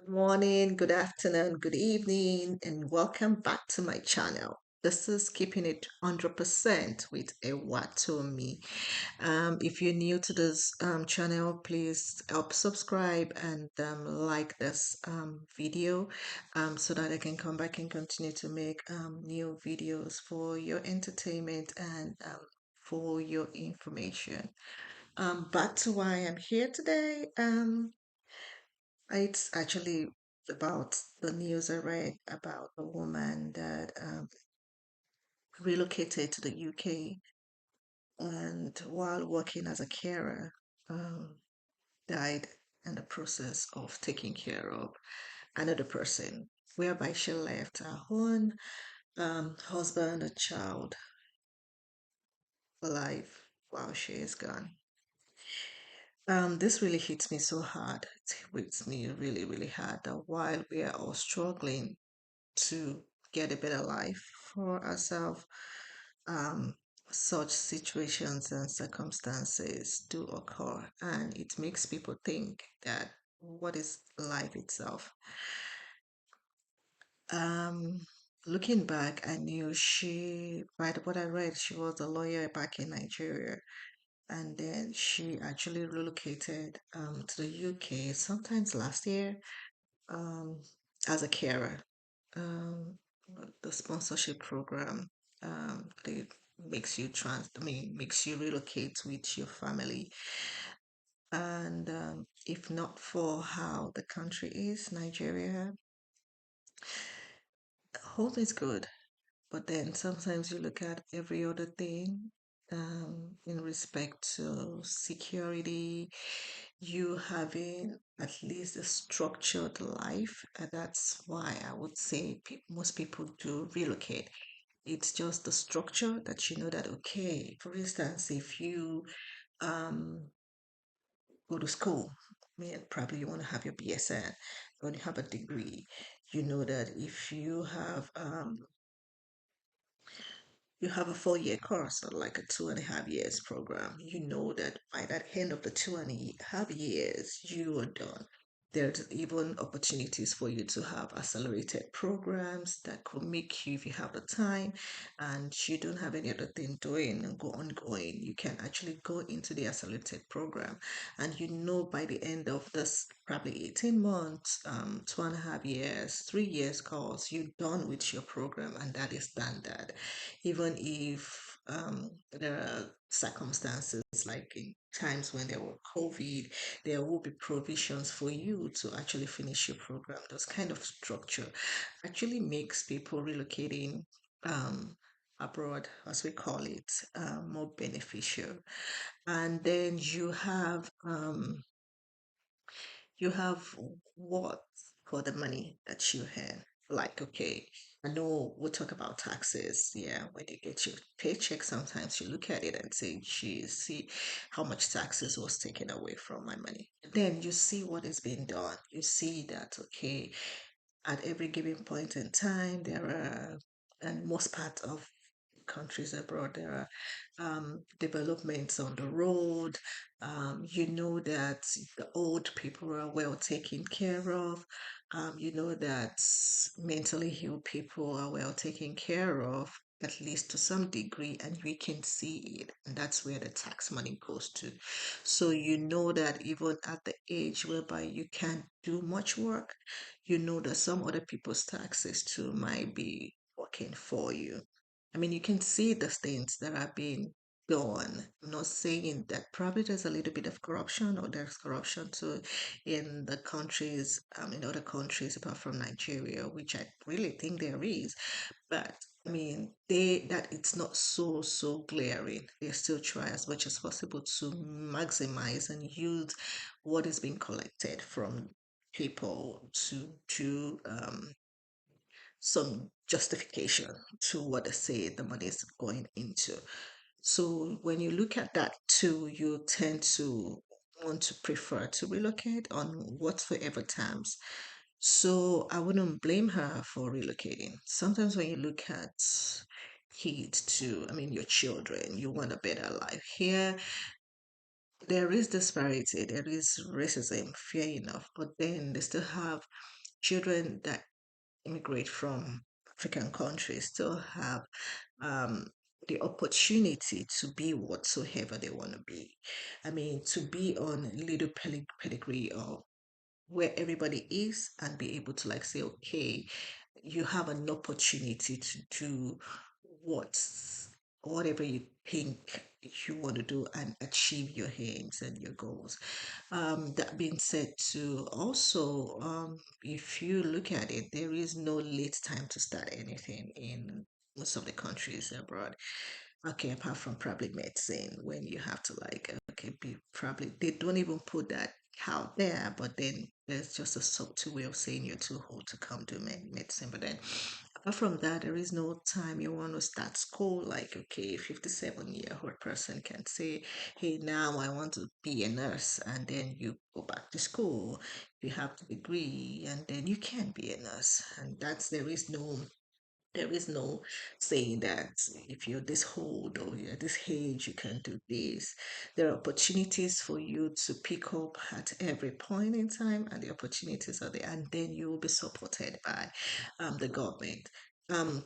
Good morning, good afternoon, good evening, and welcome back to my channel. This is Keeping It 100% with Ewatomi. If you're new to this channel, please help subscribe and like this video so that I can come back and continue to make new videos for your entertainment and for your information. Back to why I'm here today. It's actually about the news I read about a woman that relocated to the UK and while working as a carer, um, died in the process of taking care of another person, whereby she left her own husband and child alive while she is gone. This really hits me so hard. It hits me really, really hard that while we are all struggling to get a better life for ourselves, um, such situations and circumstances do occur, and it makes people think that what is life itself? Um, Looking back, I knew by what I read, she was a lawyer back in Nigeria, and then she actually relocated to the UK sometimes last year um, as a carer. Um, the sponsorship program they makes you relocate with your family. And if not for how the country is, Nigeria, home is good. But then sometimes you look at every other thing in respect to security, you having at least a structured life. And that's why I would say most people do relocate. It's just the structure that you know that, okay, for instance, if you um, go to school, I mean, probably you want to have your BSN, you want to have a degree, you know that if you have a 4 year course or like a 2.5 years program, you know that by that end of the 2.5 years, you are done. There's even opportunities for you to have accelerated programs that could make you, if you have the time and you don't have any other thing doing and go ongoing, you can actually go into the accelerated program. And you know by the end of this, probably 18 months, 2.5 years, 3 years course, you're done with your program, and that is standard. Even if there are circumstances like in times when there were COVID, there will be provisions for you to actually finish your program. Those kind of structure actually makes people relocating um, abroad, as we call it, more beneficial. And then you have what for the money that you have. Like, okay, I know we'll talk about taxes. Yeah, when you get your paycheck, sometimes you look at it and say, geez, see how much taxes was taken away from my money. Then you see what is being done. You see that, okay, at every given point in time, there are, and most part of countries abroad, there are developments on the road. You know that the old people are well taken care of. You know that mentally ill people are well taken care of, at least to some degree, and we can see it. And that's where the tax money goes to. So you know that even at the age whereby you can't do much work, you know that some other people's taxes too might be working for you. I mean, you can see the things that are being done. I'm not saying that probably there's a little bit of corruption or there's corruption too in the countries, in other countries apart from Nigeria, which I really think there is. But I mean, that it's not so glaring. They still try as much as possible to maximize and use what is being collected from people to do some justification to what they say the money is going into. So when you look at that too, you tend to want to prefer to relocate on whatsoever terms. So I wouldn't blame her for relocating. Sometimes when you look at kids too, I mean your children, you want a better life. Here there is disparity, there is racism, fair enough, but then they still have children that immigrate from African countries still have um, the opportunity to be whatsoever they want to be. I mean, to be on little pedigree or where everybody is and be able to like say, okay, you have an opportunity to do what whatever you think you want to do and achieve your aims and your goals. That being said, too, also, if you look at it, there is no late time to start anything in most of the countries abroad. Okay, apart from probably medicine, when you have to like, okay, be probably they don't even put that out there, but then there's just a subtle way of saying you're too old to come do medicine. But then apart from that, there is no time you want to start school. Like, okay, 57-year-old person can say, hey, now I want to be a nurse, and then you go back to school, you have the degree, and then you can be a nurse. And that's there is no saying that if you're this old or you're this age, you can do this. There are opportunities for you to pick up at every point in time, and the opportunities are there, and then you will be supported by the government.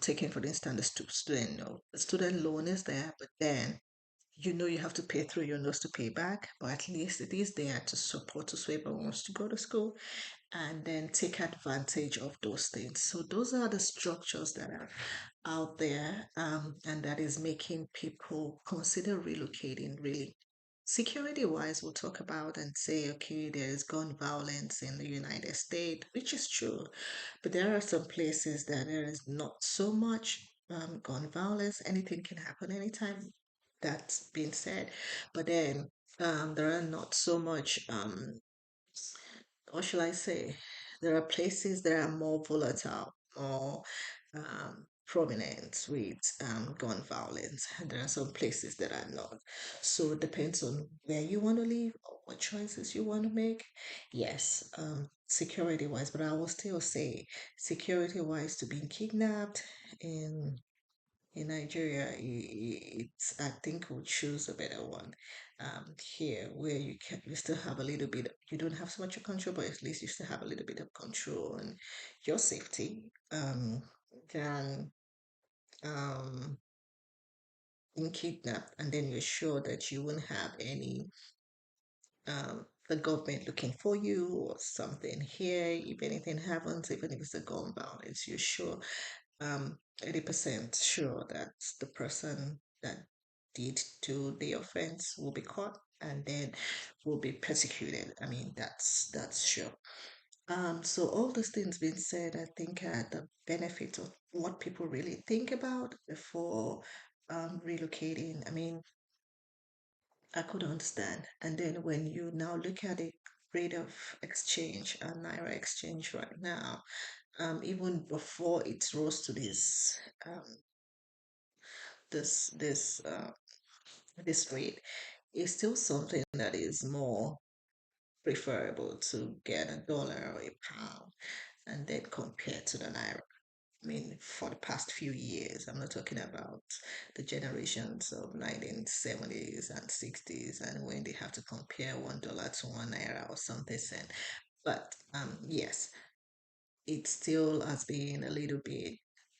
Taking for instance the student loan. The student loan is there, but then you have to pay through your nose to pay back, but at least it is there to support us whoever wants to go to school and then take advantage of those things. So those are the structures that are out there, and that is making people consider relocating really. Security wise, we'll talk about and say, okay, there is gun violence in the United States, which is true, but there are some places that there is not so much gun violence. Anything can happen anytime. That's being said, but then there are not so much what shall I say? There are places that are more volatile, more prominent with gun violence, and there are some places that are not. So it depends on where you want to live or what choices you want to make. Yes, security wise, but I will still say security wise to being kidnapped in Nigeria, it's I think we'll choose a better one. Here where you still have a little bit, you don't have so much of control, but at least you still have a little bit of control on your safety. Than being kidnapped, and then you're sure that you won't have any the government looking for you or something here. If anything happens, even if it's a gun violence, you're sure 80% sure that the person that did do the offense will be caught and then will be persecuted. I mean, that's sure. So all those things being said, I think the benefit of what people really think about before relocating. I mean, I could understand. And then when you now look at the rate of exchange, naira exchange right now, even before it rose to um, this this uh, this rate, is still something that is more preferable to get a dollar or a pound and then compare to the naira. I mean, for the past few years, I'm not talking about the generations of 1970s and 60s and when they have to compare $1 to one naira or something cent. But yes, it still has been a little bit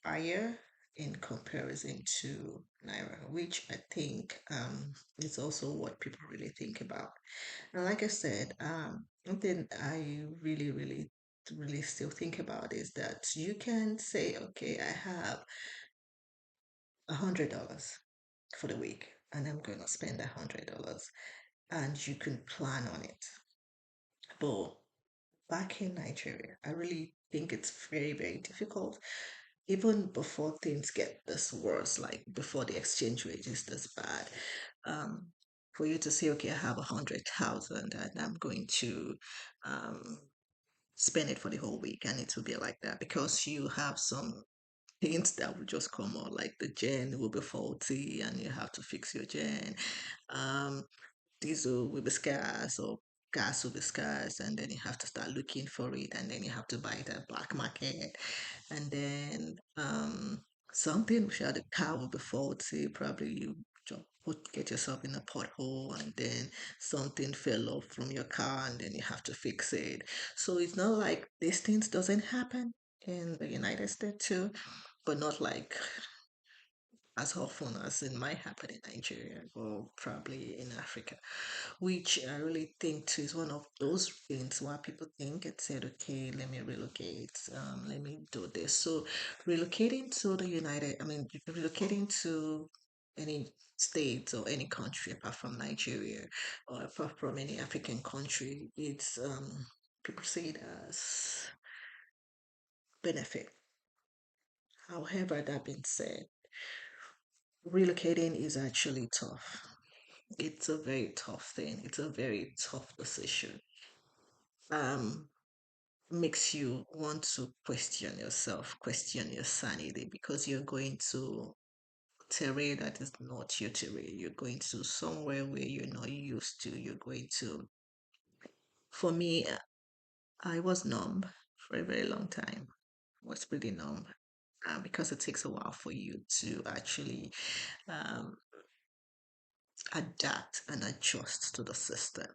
higher in comparison to Naira, which I think is also what people really think about. And like I said, one thing I really still think about is that you can say, okay, I have $100 for the week, and I'm going to spend $100, and you can plan on it. But back in Nigeria, I really think it's very difficult even before things get this worse, like before the exchange rate is this bad, um, for you to say, okay, I have 100,000 and I'm going to um, spend it for the whole week, and it will be like that because you have some things that will just come out, like the gen will be faulty, and you have to fix your gen. Um, Diesel will be scarce or gas will be scarce, and then you have to start looking for it, and then you have to buy it at black market, and then something shall the car will be faulty, probably get yourself in a pothole and then something fell off from your car and then you have to fix it. So it's not like these things doesn't happen in the United States too, but not like as often as it might happen in Nigeria or probably in Africa, which I really think too is one of those things why people think and said, okay, let me relocate, let me do this. So relocating to relocating to any state or any country apart from Nigeria or apart from any African country, it's people see it as benefit. However, that being said, relocating is actually tough. It's a very tough thing. It's a very tough decision. Um, Makes you want to question yourself, question your sanity, because you're going to terrain that is not your terrain. You're going to somewhere where you're not used to. You're going to, for me, I was numb for a very long time. Was pretty numb. Because it takes a while for you to actually um, adapt and adjust to the system.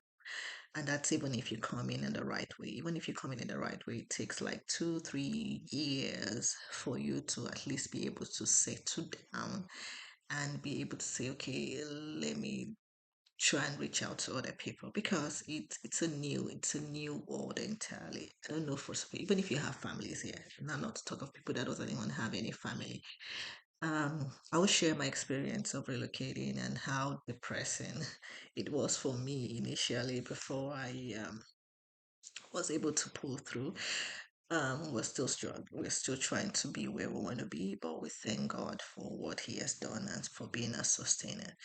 And that's even if you come in the right way. Even if you come in the right way, it takes like 2, 3 years for you to at least be able to settle down and be able to say, okay, let me try and reach out to other people because it's a new world entirely. I don't know for some even if you have families here, now not to talk of people that doesn't even have any family. I will share my experience of relocating and how depressing it was for me initially before I was able to pull through. We're still struggling. We're still trying to be where we want to be, but we thank God for what He has done and for being a sustainer.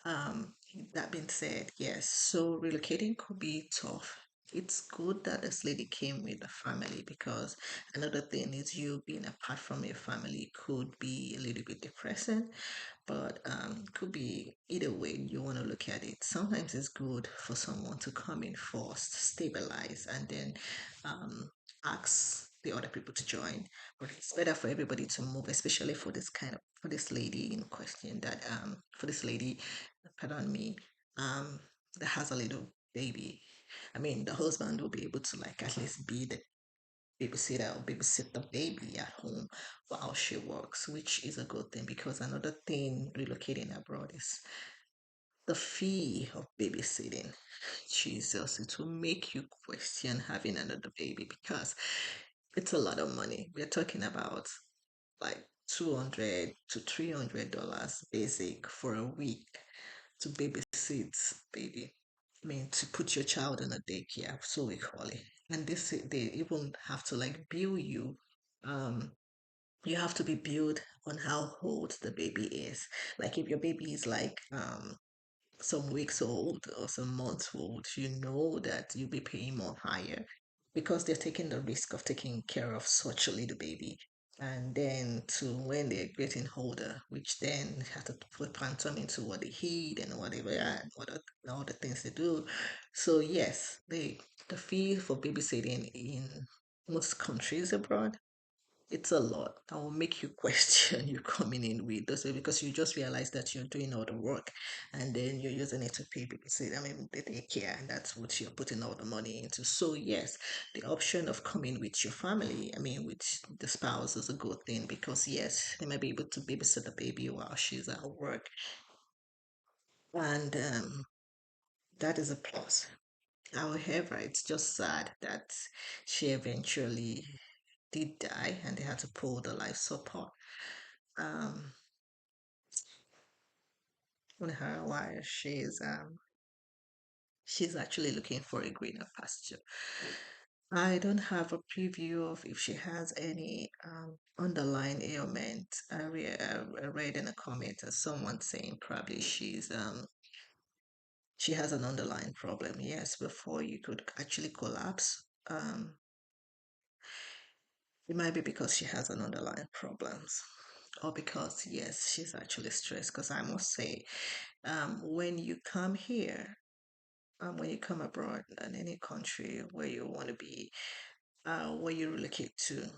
Um, that being said, yes, so relocating could be tough. It's good that this lady came with a family because another thing is you being apart from your family could be a little bit depressing, but could be either way you want to look at it. Sometimes it's good for someone to come in first, stabilize, and then um, ask the other people to join. But it's better for everybody to move, especially for for this lady in question for this lady, pardon me, um that has a little baby. I mean, the husband will be able to like at least be the babysitter or babysit the baby at home while she works, which is a good thing because another thing relocating abroad is the fee of babysitting. Jesus, it will make you question having another baby because it's a lot of money. We're talking about like 200 to $300 basic for a week to babysit baby. I mean, to put your child in a daycare, so we call it. And this they even have to like bill you. Um, you have to be billed on how old the baby is. Like if your baby is like some weeks old or some months old, you know that you'll be paying more higher because they're taking the risk of taking care of such a little baby. And then to when they're getting older, which then have to put them into what they eat and whatever and all the things they do. So yes, the fee for babysitting in most countries abroad it's a lot that will make you question you coming in with this way because you just realize that you're doing all the work and then you're using it to pay people. Say, I mean, they take care, and that's what you're putting all the money into. So, yes, the option of coming with your family, I mean, with the spouse is a good thing because, yes, they might be able to babysit the baby while she's at work, and that is a plus. However, it's just sad that she eventually did die and they had to pull the life support um on her while she's actually looking for a greener pasture. I don't have a preview of if she has any underlying ailment. I read in a comment as someone saying probably she has an underlying problem. Yes, before you could actually collapse. It might be because she has an underlying problems or because yes she's actually stressed because I must say when you come here when you come abroad in any country where you want to be, where you relocate to,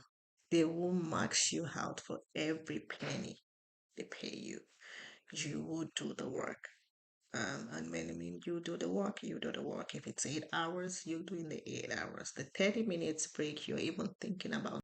they will max you out for every penny they pay you. you would do the work. And when I mean you do the work, you do the work. If it's 8 hours, you're doing the 8 hours. The 30 minutes break, you're even thinking about